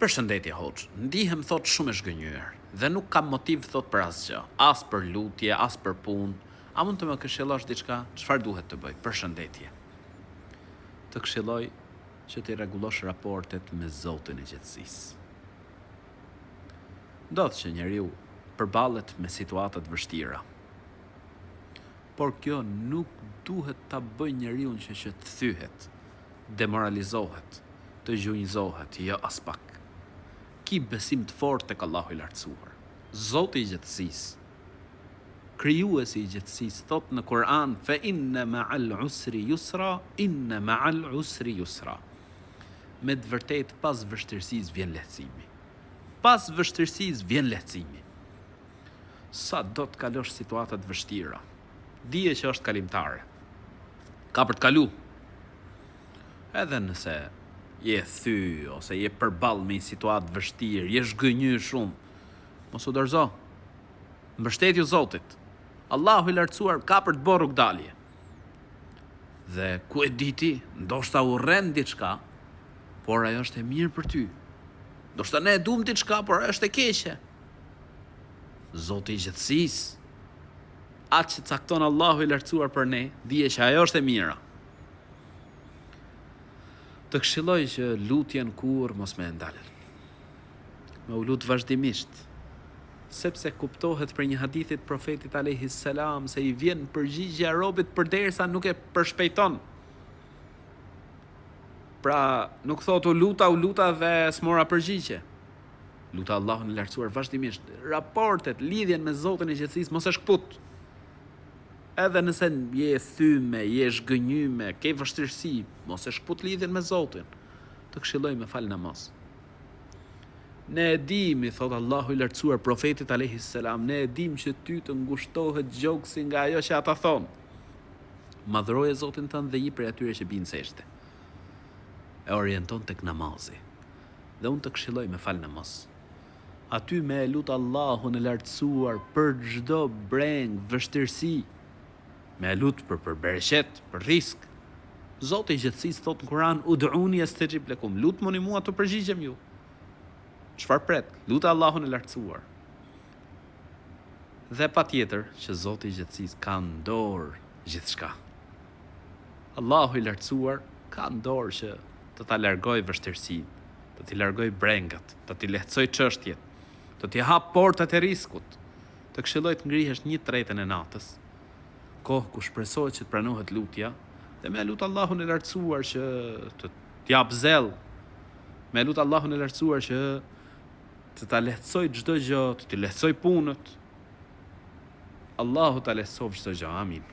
Përshëndetje hoxh, ndihem thot shumë e zhgënjur dhe nuk kam motiv thot për asgjë, as për lutje, as për punë. A mund të më këshillosh diçka? Çfarë duhet të bëj? Përshëndetje. Të këshilloj që të rregullosh raportet me Zotin e gjithësisë. Ndodh që njeriu përballet me situata të vështira. Por kjo nuk duhet ta bëjë njeriu që të thyhet, demoralizohet, të gjunjëzohet, jo as pak. Ki besim të fortë tek Allahu i lartësuar, Zoti i gjithësisë. Krijuesi i gjithësisë thot në Kur'an: "Fa inna ma'al usri yusra, inna ma'al usri yusra." Me të vërtetë pas vështirësisë vjen lehtësimi. Pas vështirësisë vjen lehtësimi. Sa do të kalosh situata të vështira, dije që është kalimtare. Ka për të kalu. Edhe nëse je thy ose je përballë me një situatë vështirë, je zhgënjur shumë, mos u dorëzo. Mbështetju Zotit. Allahu i lartësuar ka për të bërë rrugdalje. Dhe ku e di ti, ndoshta urren diçka, por ajo është e mirë për ty. Ndoshta ne e duam diçka, por ajo është e keqe. Zoti i gjithësisë, atë që cakton Allahu i lartësuar për ne, dije që ajo është e mira. Të këshilloj që lutjen kur mos me ndal. Me u lut vazhdimisht, sepse kuptohet për një hadithit profetit alayhi salam se i vjen përgjigjja robit përderisa nuk e përshpejton. Pra, nuk thot u luta dhe s'mora përgjigje. Luta Allahun e lartësuar vazhdimisht. Raportet, lidhjen me Zotin e gjithësisë mos e shkput. Edhe nëse je thyme, je zhgënjyme, ke vështirësi, mos e shkput lidhjen me Zotin. Të këshilloj me fal namaz. Ne e dim, i thot Allahu i lartësuar profetit alayhi salam, ne e dim që ty të ngushtohet gjokësi nga ajo që ata thonë. Madhroje Zotin tënd dhe një prej atyre që binë sejdë. E orienton tek namazi. Dhe unë të këshilloj me fal namaz. Aty me e lut Allahun e lartësuar për çdo breng, vështirësi. Me e lut për bereqet, për risk. Zoti i gjithësisë thot në Kur'an: "Ud'uni astajib lakum." Lutmoni mua të përgjigjem ju. Çfarë pret? Lutë Allahun e lartësuar. Dhe patjetër që Zoti i gjithësisë ka në dorë gjithçka. Allahu i lartësuar ka në dorë që të ta largoj vështirësinë, të t'i largoj brengat, të t'i lehtësoj çështjet, të t'i hap portat e riskut. Të këshilloj të ngrihesh 1/3 e natës, kohë ku shpresohet që të pranohet lutja, dhe me lut Allahun e lartësuar që të t'jap zell, me lut Allahun e lartësuar që të ta lehtësoj çdo gjë, të t'i lehtësoj punët. Allahu ta lehtësoj çdo gjë. Amin.